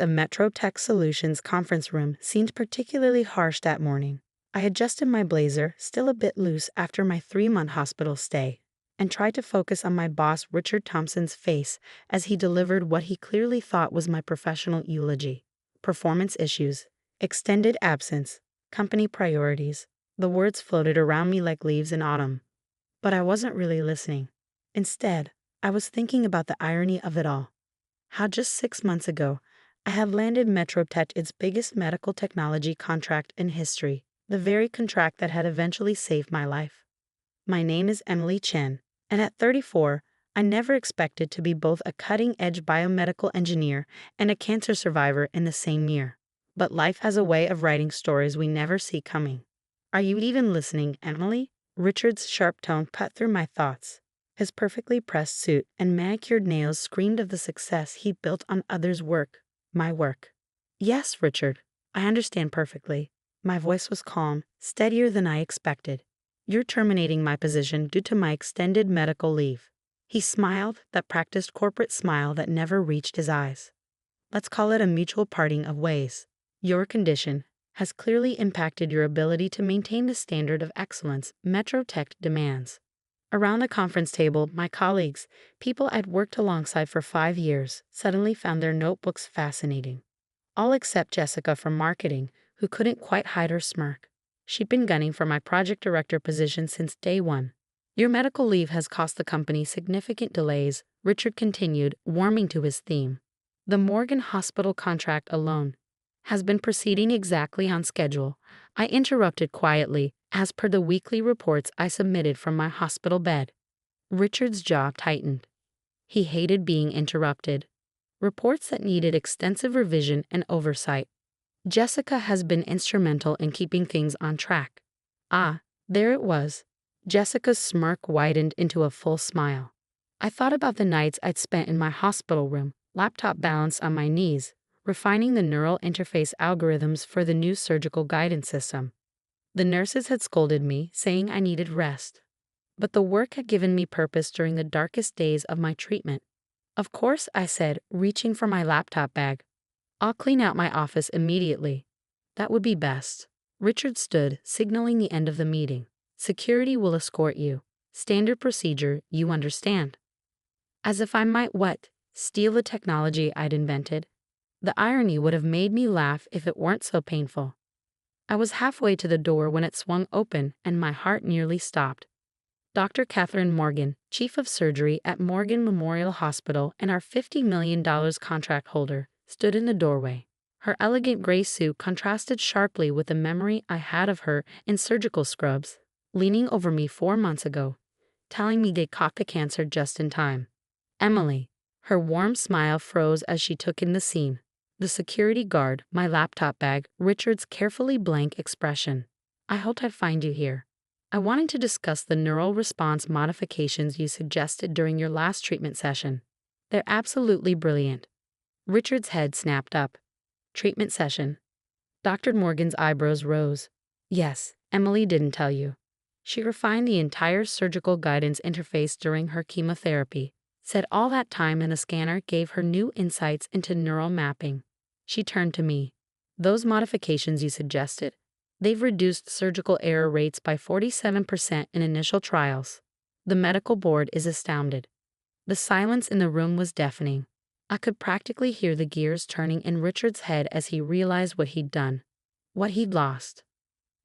of Metro Tech Solutions conference room seemed particularly harsh that morning. I adjusted my blazer, still a bit loose after my 3-month hospital stay, and tried to focus on my boss Richard Thompson's face as he delivered what he clearly thought was my professional eulogy. Performance issues, extended absence, company priorities. The words floated around me like leaves in autumn. But I wasn't really listening. Instead, I was thinking about the irony of it all. How just 6 months ago, I had landed MetroTech its biggest medical technology contract in history, the very contract that had eventually saved my life. My name is Emily Chen, and at 34, I never expected to be both a cutting-edge biomedical engineer and a cancer survivor in the same year. But life has a way of writing stories we never see coming. Are you even listening, Emily? Richard's sharp tone cut through my thoughts. His perfectly pressed suit and manicured nails screamed of the success he built on others' work, my work. Yes, Richard, I understand perfectly. My voice was calm, steadier than I expected. You're terminating my position due to my extended medical leave. He smiled, that practiced corporate smile that never reached his eyes. Let's call it a mutual parting of ways. Your condition has clearly impacted your ability to maintain the standard of excellence MetroTech demands. Around the conference table, my colleagues, people I'd worked alongside for 5 years, suddenly found their notebooks fascinating. All except Jessica from marketing, who couldn't quite hide her smirk. She'd been gunning for my project director position since day one. Your medical leave has cost the company significant delays, Richard continued, warming to his theme. The Morgan Hospital contract alone has been proceeding exactly on schedule. I interrupted quietly, as per the weekly reports I submitted from my hospital bed. Richard's jaw tightened. He hated being interrupted. Reports that needed extensive revision and oversight. Jessica has been instrumental in keeping things on track. Ah, there it was. Jessica's smirk widened into a full smile. I thought about the nights I'd spent in my hospital room, laptop balanced on my knees, refining the neural interface algorithms for the new surgical guidance system. The nurses had scolded me, saying I needed rest. But the work had given me purpose during the darkest days of my treatment. Of course, I said, reaching for my laptop bag. I'll clean out my office immediately. That would be best. Richard stood, signaling the end of the meeting. Security will escort you. Standard procedure, you understand. As if I might what? Steal the technology I'd invented? The irony would have made me laugh if it weren't so painful. I was halfway to the door when it swung open and my heart nearly stopped. Dr. Catherine Morgan, Chief of Surgery at Morgan Memorial Hospital and our $50 million contract holder, stood in the doorway. Her elegant gray suit contrasted sharply with the memory I had of her in surgical scrubs, leaning over me 4 months ago, telling me they'd caught the cancer just in time. Emily. Her warm smile froze as she took in the scene. The security guard, my laptop bag, Richard's carefully blank expression. I hoped I'd find you here. I wanted to discuss the neural response modifications you suggested during your last treatment session. They're absolutely brilliant. Richard's head snapped up. Treatment session. Dr. Morgan's eyebrows rose. Yes, Emily didn't tell you. She refined the entire surgical guidance interface during her chemotherapy. Said all that time in the scanner gave her new insights into neural mapping. She turned to me. Those modifications you suggested, they've reduced surgical error rates by 47% in initial trials. The medical board is astounded. The silence in the room was deafening. I could practically hear the gears turning in Richard's head as he realized what he'd done, what he'd lost.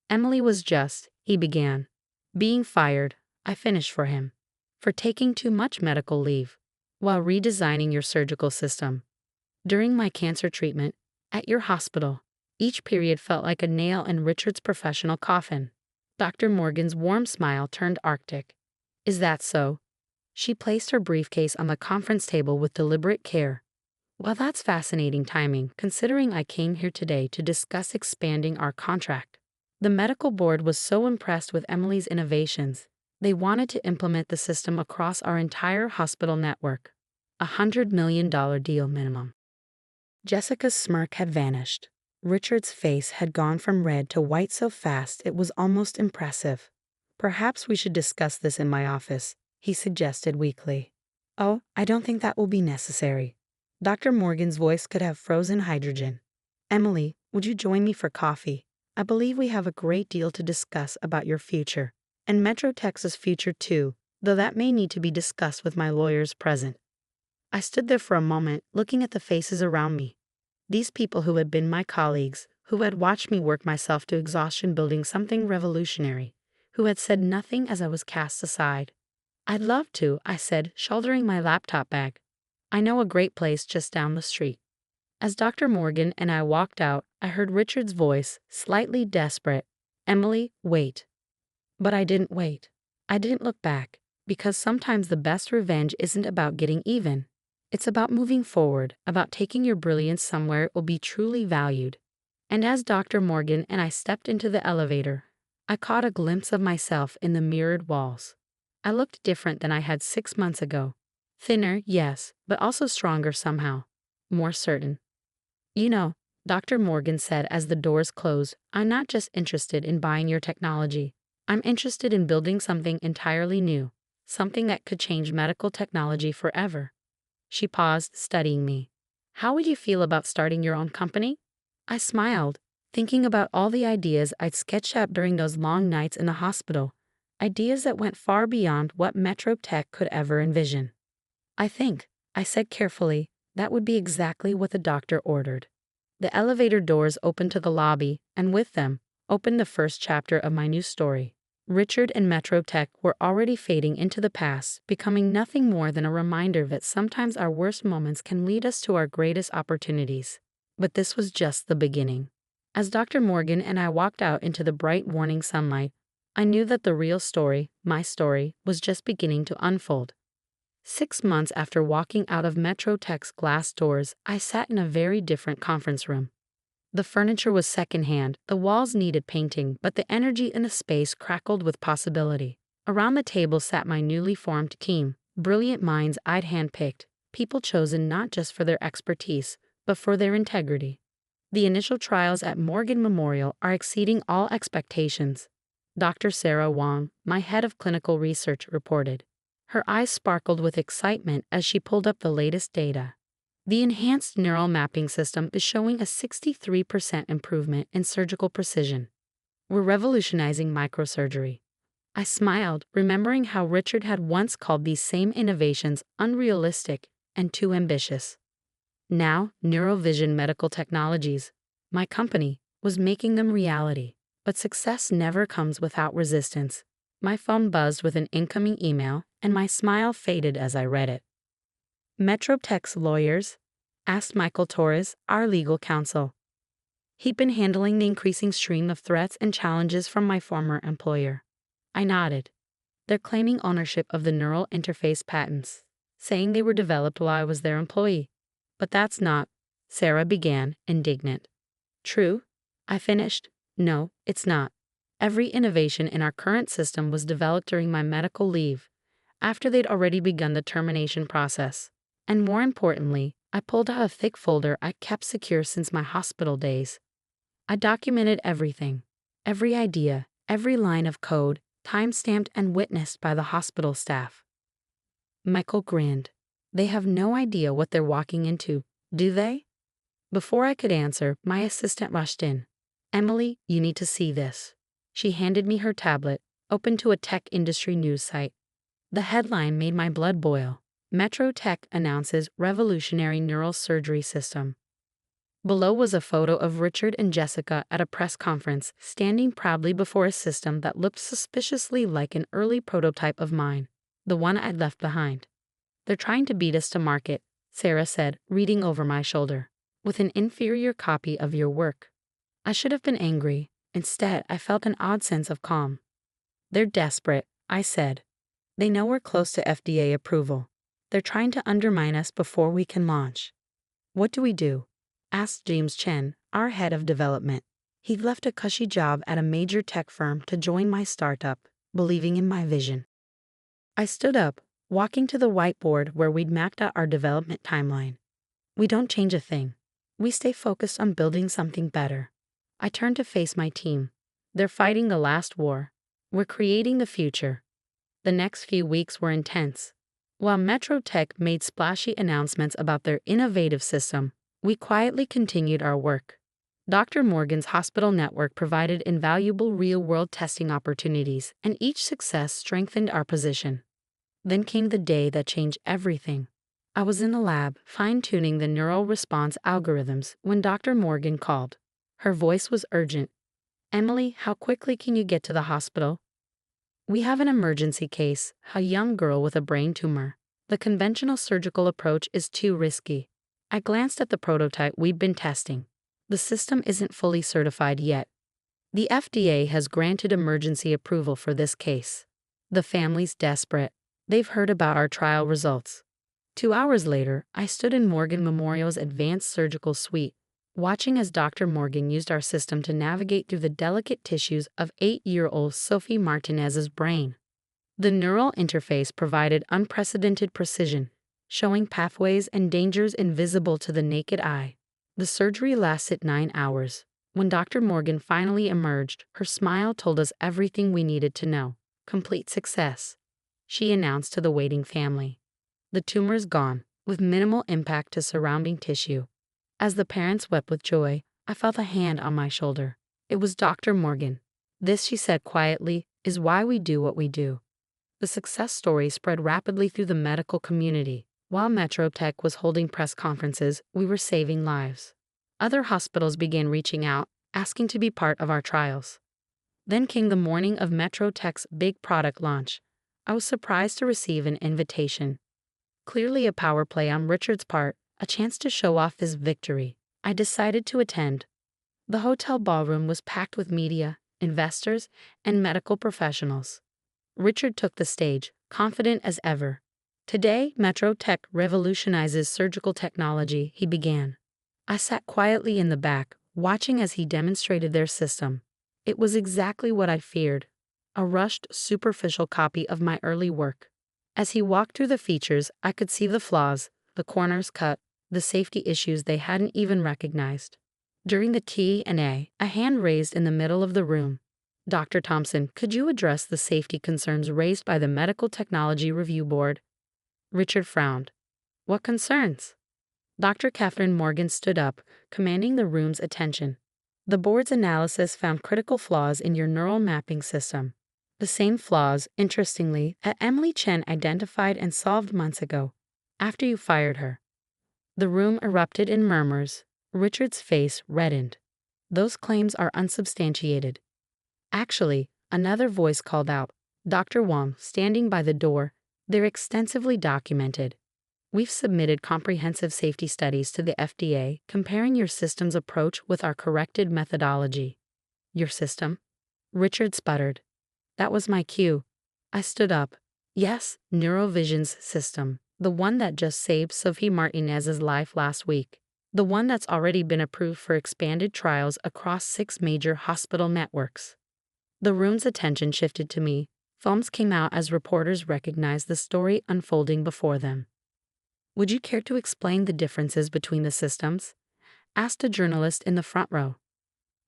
Emily was just, he began, being fired. I finished for him. For taking too much medical leave, while redesigning your surgical system. During my cancer treatment, at your hospital, each period felt like a nail in Richard's professional coffin. Dr. Morgan's warm smile turned arctic. Is that so? She placed her briefcase on the conference table with deliberate care. Well, that's fascinating timing, considering I came here today to discuss expanding our contract. The medical board was so impressed with Emily's innovations. They wanted to implement the system across our entire hospital network. $100 million deal minimum. Jessica's smirk had vanished. Richard's face had gone from red to white so fast it was almost impressive. Perhaps we should discuss this in my office, he suggested weakly. Oh, I don't think that will be necessary. Dr. Morgan's voice could have frozen hydrogen. Emily, would you join me for coffee? I believe we have a great deal to discuss about your future, and Metro Tech's future too, though that may need to be discussed with my lawyers present. I stood there for a moment, looking at the faces around me. These people who had been my colleagues, who had watched me work myself to exhaustion building something revolutionary, who had said nothing as I was cast aside. I'd love to, I said, shouldering my laptop bag. I know a great place just down the street. As Dr. Morgan and I walked out, I heard Richard's voice, slightly desperate. Emily, wait. But I didn't wait. I didn't look back, because sometimes the best revenge isn't about getting even. It's about moving forward, about taking your brilliance somewhere it will be truly valued. And as Dr. Morgan and I stepped into the elevator, I caught a glimpse of myself in the mirrored walls. I looked different than I had 6 months ago. Thinner, yes, but also stronger somehow. More certain. You know, Dr. Morgan said as the doors closed, I'm not just interested in buying your technology. I'm interested in building something entirely new, something that could change medical technology forever. She paused, studying me. How would you feel about starting your own company? I smiled, thinking about all the ideas I'd sketched out during those long nights in the hospital, ideas that went far beyond what Metro Tech could ever envision. I think, I said carefully, that would be exactly what the doctor ordered. The elevator doors opened to the lobby, and with them, opened the first chapter of my new story. Richard and Metro Tech were already fading into the past, becoming nothing more than a reminder that sometimes our worst moments can lead us to our greatest opportunities. But this was just the beginning. As Dr. Morgan and I walked out into the bright morning sunlight, I knew that the real story, my story, was just beginning to unfold. 6 months after walking out of Metro Tech's glass doors, I sat in a very different conference room. The furniture was secondhand, the walls needed painting, but the energy in the space crackled with possibility. Around the table sat my newly formed team, brilliant minds I'd handpicked, people chosen not just for their expertise, but for their integrity. The initial trials at Morgan Memorial are exceeding all expectations. Dr. Sarah Wong, my head of clinical research, reported. Her eyes sparkled with excitement as she pulled up the latest data. The enhanced neural mapping system is showing a 63% improvement in surgical precision. We're revolutionizing microsurgery. I smiled, remembering how Richard had once called these same innovations unrealistic and too ambitious. Now, Neurovision Medical Technologies, my company, was making them reality. But success never comes without resistance. My phone buzzed with an incoming email, and my smile faded as I read it. Metro Tech's lawyers? Asked Michael Torres, our legal counsel. He'd been handling the increasing stream of threats and challenges from my former employer. I nodded. They're claiming ownership of the neural interface patents, saying they were developed while I was their employee. But that's not, Sarah began, indignant. True? I finished. No, it's not. Every innovation in our current system was developed during my medical leave, after they'd already begun the termination process. And more importantly, I pulled out a thick folder I kept secure since my hospital days. I documented everything, every idea, every line of code, time-stamped and witnessed by the hospital staff. Michael grinned. They have no idea what they're walking into, do they? Before I could answer, my assistant rushed in. Emily, you need to see this. She handed me her tablet, open to a tech industry news site. The headline made my blood boil. Metro Tech announces revolutionary neural surgery system. Below was a photo of Richard and Jessica at a press conference, standing proudly before a system that looked suspiciously like an early prototype of mine, the one I'd left behind. They're trying to beat us to market, Sarah said, reading over my shoulder, with an inferior copy of your work. I should have been angry. Instead, I felt an odd sense of calm. They're desperate, I said. They know we're close to FDA approval. They're trying to undermine us before we can launch. What do we do? Asked James Chen, our head of development. He'd left a cushy job at a major tech firm to join my startup, believing in my vision. I stood up, walking to the whiteboard where we'd mapped out our development timeline. We don't change a thing. We stay focused on building something better. I turned to face my team. They're fighting the last war. We're creating the future. The next few weeks were intense. While MetroTech made splashy announcements about their innovative system, we quietly continued our work. Dr. Morgan's hospital network provided invaluable real-world testing opportunities, and each success strengthened our position. Then came the day that changed everything. I was in the lab, fine-tuning the neural response algorithms, when Dr. Morgan called. Her voice was urgent. "Emily, how quickly can you get to the hospital? We have an emergency case, a young girl with a brain tumor. The conventional surgical approach is too risky." I glanced at the prototype we'd been testing. The system isn't fully certified yet. The FDA has granted emergency approval for this case. The family's desperate. They've heard about our trial results. 2 hours later, I stood in Morgan Memorial's advanced surgical suite, watching as Dr. Morgan used our system to navigate through the delicate tissues of 8-year-old Sophie Martinez's brain. The neural interface provided unprecedented precision, showing pathways and dangers invisible to the naked eye. The surgery lasted 9 hours. When Dr. Morgan finally emerged, her smile told us everything we needed to know. "Complete success," she announced to the waiting family. "The tumor's gone, with minimal impact to surrounding tissue." As the parents wept with joy, I felt a hand on my shoulder. It was Dr. Morgan. "This," she said quietly, "is why we do what we do." The success story spread rapidly through the medical community. While MetroTech was holding press conferences, we were saving lives. Other hospitals began reaching out, asking to be part of our trials. Then came the morning of MetroTech's big product launch. I was surprised to receive an invitation. Clearly a power play on Richard's part, a chance to show off his victory. I decided to attend. The hotel ballroom was packed with media, investors, and medical professionals. Richard took the stage, confident as ever. "Today, MetroTech revolutionizes surgical technology," he began. I sat quietly in the back, watching as he demonstrated their system. It was exactly what I feared, a rushed, superficial copy of my early work. As he walked through the features, I could see the flaws, the corners cut, the safety issues they hadn't even recognized. During the Q&A, a hand raised in the middle of the room. "Dr. Thompson, could you address the safety concerns raised by the Medical Technology Review Board?" Richard frowned. "What concerns?" Dr. Catherine Morgan stood up, commanding the room's attention. "The board's analysis found critical flaws in your neural mapping system. The same flaws, interestingly, that Emily Chen identified and solved months ago, after you fired her." The room erupted in murmurs. Richard's face reddened. "Those claims are unsubstantiated." "Actually," another voice called out, Dr. Wong, standing by the door, "they're extensively documented. We've submitted comprehensive safety studies to the FDA comparing your system's approach with our corrected methodology." "Your system?" Richard sputtered. That was my cue. I stood up. "Yes, Neurovision's system. The one that just saved Sophie Martinez's life last week. The one that's already been approved for expanded trials across 6 major hospital networks." The room's attention shifted to me. Films came out as reporters recognized the story unfolding before them. "Would you care to explain the differences between the systems?" asked a journalist in the front row.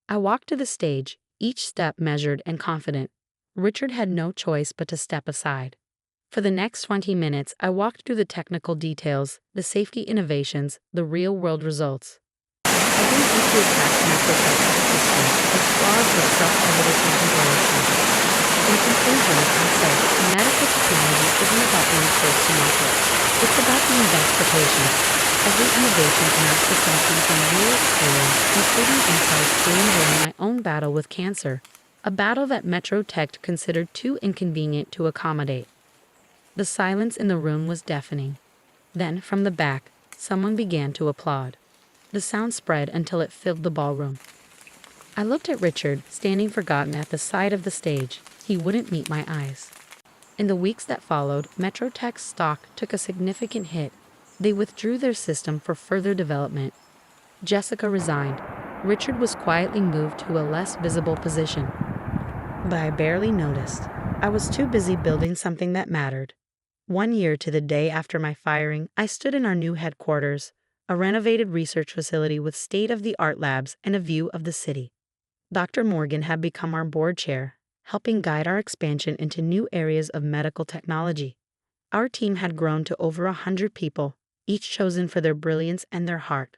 I walked to the stage, each step measured and confident. Richard had no choice but to step aside. For the next 20 minutes, I walked through the technical details, the safety innovations, the real-world results. I didn't need to attack MetroTech's system, its flaws were self-evident in comparison. In conclusion, I said, medical technology isn't about being first to market. It's about the investigation. Every innovation in our system came from real experience, including insights gained during my own battle with cancer, a battle that MetroTech considered too inconvenient to accommodate. The silence in the room was deafening. Then, from the back, someone began to applaud. The sound spread until it filled the ballroom. I looked at Richard, standing forgotten at the side of the stage. He wouldn't meet my eyes. In the weeks that followed, MetroTech's stock took a significant hit. They withdrew their system for further development. Jessica resigned. Richard was quietly moved to a less visible position. But I barely noticed. I was too busy building something that mattered. 1 year to the day after my firing, I stood in our new headquarters, a renovated research facility with state-of-the-art labs and a view of the city. Dr. Morgan had become our board chair, helping guide our expansion into new areas of medical technology. Our team had grown to over 100 people, each chosen for their brilliance and their heart.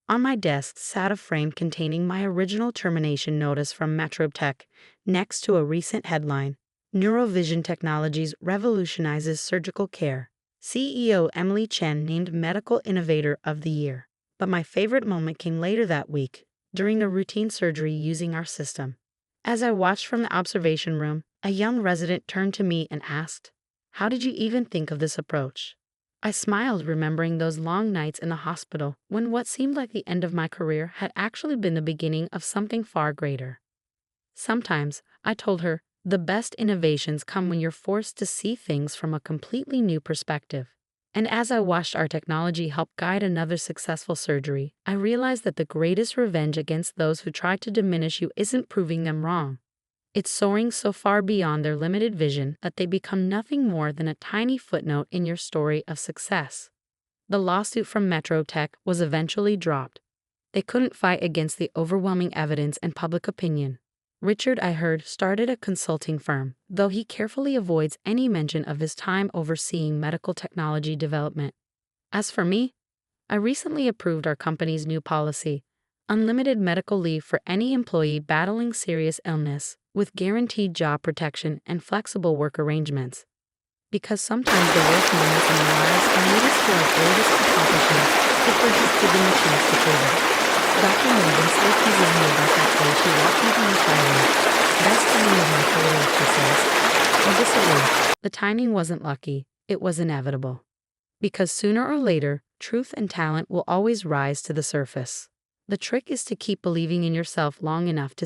On my desk sat a frame containing my original termination notice from MetroTech, next to a recent headline: Neurovision Technologies Revolutionizes Surgical Care. CEO Emily Chen named Medical Innovator of the Year. But my favorite moment came later that week, during a routine surgery using our system. As I watched from the observation room, a young resident turned to me and asked, "How did you even think of this approach?" I smiled, remembering those long nights in the hospital when what seemed like the end of my career had actually been the beginning of something far greater. Sometimes, I told her, the best innovations come when you're forced to see things from a completely new perspective. And as I watched our technology help guide another successful surgery, I realized that the greatest revenge against those who try to diminish you isn't proving them wrong. It's soaring so far beyond their limited vision that they become nothing more than a tiny footnote in your story of success. The lawsuit from MetroTech was eventually dropped. They couldn't fight against the overwhelming evidence and public opinion. Richard, I heard, started a consulting firm, though he carefully avoids any mention of his time overseeing medical technology development. As for me, I recently approved our company's new policy: unlimited medical leave for any employee battling serious illness, with guaranteed job protection and flexible work arrangements. Because sometimes the worst moments in our lives are lead us to our greatest accomplishments if we're just given the chance to prove it. Dr. Morgan still teases me about that day she walked into my silence. Best timing of my career, she says. I disagree. The timing wasn't lucky, it was inevitable. Because sooner or later, truth and talent will always rise to the surface. The trick is to keep believing in yourself long enough to